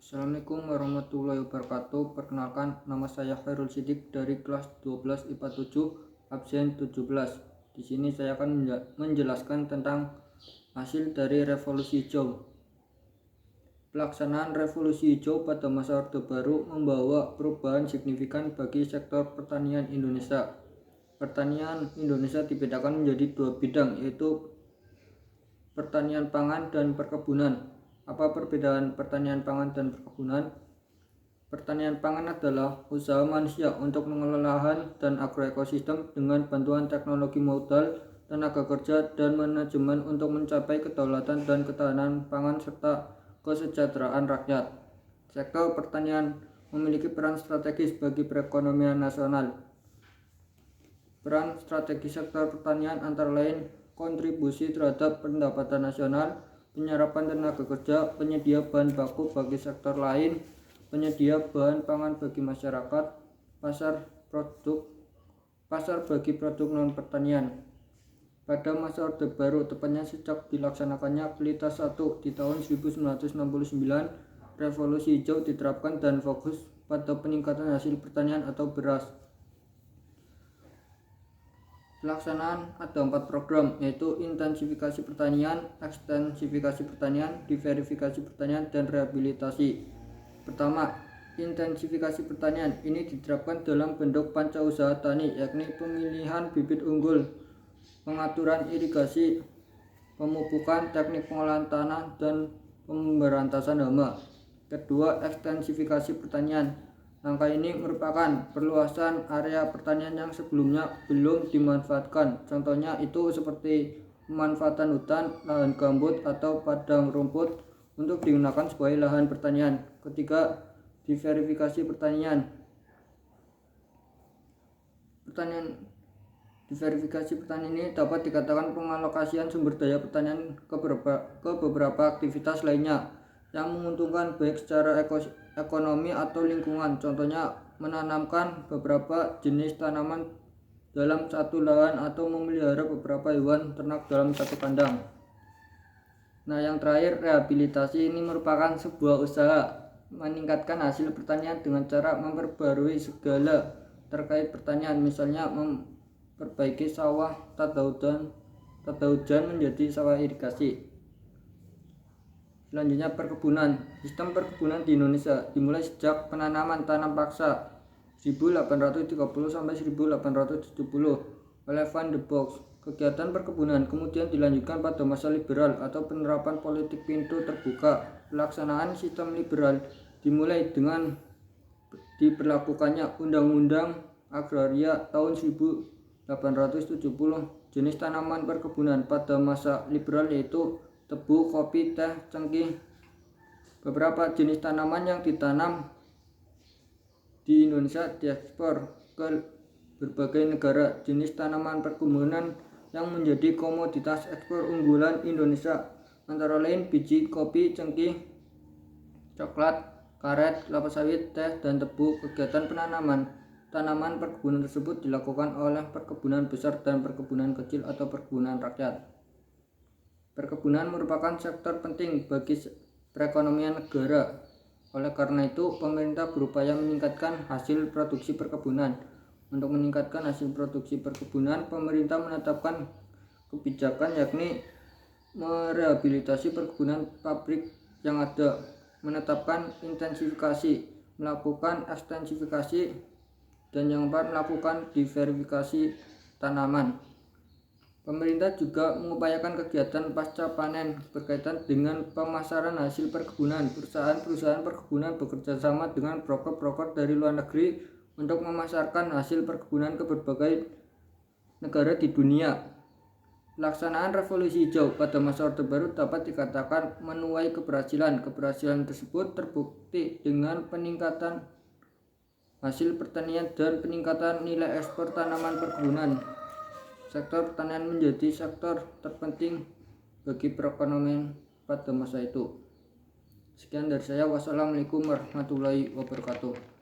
Assalamualaikum warahmatullahi wabarakatuh. Perkenalkan, nama saya Khairul Sidik dari kelas 12 IPA 7 absen 17. Di sini saya akan menjelaskan tentang hasil dari revolusi hijau. Pelaksanaan revolusi hijau pada masa Orde Baru membawa perubahan signifikan bagi sektor pertanian Indonesia. Pertanian Indonesia dibedakan menjadi dua bidang, yaitu pertanian pangan dan perkebunan. Apa perbedaan pertanian pangan dan perkebunan? Pertanian pangan adalah usaha manusia untuk mengelola lahan dan agroekosistem dengan bantuan teknologi modal, tenaga kerja, dan manajemen untuk mencapai kedaulatan dan ketahanan pangan serta kesejahteraan rakyat. Sektor pertanian memiliki peran strategis bagi perekonomian nasional. Peran strategis sektor pertanian antara lain kontribusi terhadap pendapatan nasional, penyerapan tenaga kerja, penyedia bahan baku bagi sektor lain, penyedia bahan pangan bagi masyarakat, pasar bagi produk non pertanian. Pada masa Orde Baru, tepatnya sejak dilaksanakannya Pelita 1 di tahun 1969, revolusi hijau diterapkan dan fokus pada peningkatan hasil pertanian atau beras. Pelaksanaan ada 4 program, yaitu intensifikasi pertanian, ekstensifikasi pertanian, diverifikasi pertanian, dan rehabilitasi. Pertama, intensifikasi pertanian ini diterapkan dalam bentuk pancausaha tani, yakni pemilihan bibit unggul, pengaturan irigasi, pemupukan, teknik pengolahan tanah, dan pemberantasan hama. Kedua, ekstensifikasi pertanian. Langkah ini merupakan perluasan area pertanian yang sebelumnya belum dimanfaatkan. Contohnya itu seperti pemanfaatan hutan, lahan gambut, atau padang rumput untuk digunakan sebagai lahan pertanian. Ketiga, diverifikasi pertanian. Diverifikasi pertanian ini dapat dikatakan pengalokasian sumber daya pertanian ke beberapa aktivitas lainnya yang menguntungkan baik secara ekonomi atau lingkungan. Contohnya menanamkan beberapa jenis tanaman dalam satu lahan atau memelihara beberapa hewan ternak dalam satu kandang. Nah, yang terakhir, rehabilitasi ini merupakan sebuah usaha meningkatkan hasil pertanian dengan cara memperbarui segala terkait pertanian, misalnya memperbaiki sawah tata hujan menjadi sawah irigasi. Selanjutnya, perkebunan. Sistem perkebunan di Indonesia dimulai sejak penanaman tanam paksa 1830 sampai 1870 oleh Van de Bosch. Kegiatan perkebunan kemudian dilanjutkan pada masa liberal atau penerapan politik pintu terbuka. Pelaksanaan sistem liberal dimulai dengan diberlakukannya Undang-Undang Agraria tahun 1870. Jenis tanaman perkebunan pada masa liberal yaitu tebu, kopi, teh, cengkeh. Beberapa jenis tanaman yang ditanam di Indonesia diekspor ke berbagai negara. Jenis tanaman perkebunan yang menjadi komoditas ekspor unggulan Indonesia antara lain biji kopi, cengkeh, coklat, karet, kelapa sawit, teh, dan tebu. Kegiatan penanaman tanaman perkebunan tersebut dilakukan oleh perkebunan besar dan perkebunan kecil atau perkebunan rakyat. Perkebunan merupakan sektor penting bagi perekonomian negara. Oleh karena itu, pemerintah berupaya meningkatkan hasil produksi perkebunan. Untuk meningkatkan hasil produksi perkebunan, pemerintah menetapkan kebijakan yakni merehabilitasi perkebunan pabrik yang ada, menetapkan intensifikasi, melakukan ekstensifikasi, dan yang keempat melakukan diverifikasi tanaman. Pemerintah juga mengupayakan kegiatan pasca panen berkaitan dengan pemasaran hasil perkebunan. Perusahaan-perusahaan perkebunan bekerja sama dengan broker-broker dari luar negeri untuk memasarkan hasil perkebunan ke berbagai negara di dunia. Pelaksanaan revolusi hijau pada masa Orde Baru dapat dikatakan menuai keberhasilan. Keberhasilan tersebut terbukti dengan peningkatan hasil pertanian dan peningkatan nilai ekspor tanaman perkebunan. Sektor pertanian menjadi sektor terpenting bagi perekonomian pada masa itu. Sekian dari saya. Wassalamualaikum warahmatullahi wabarakatuh.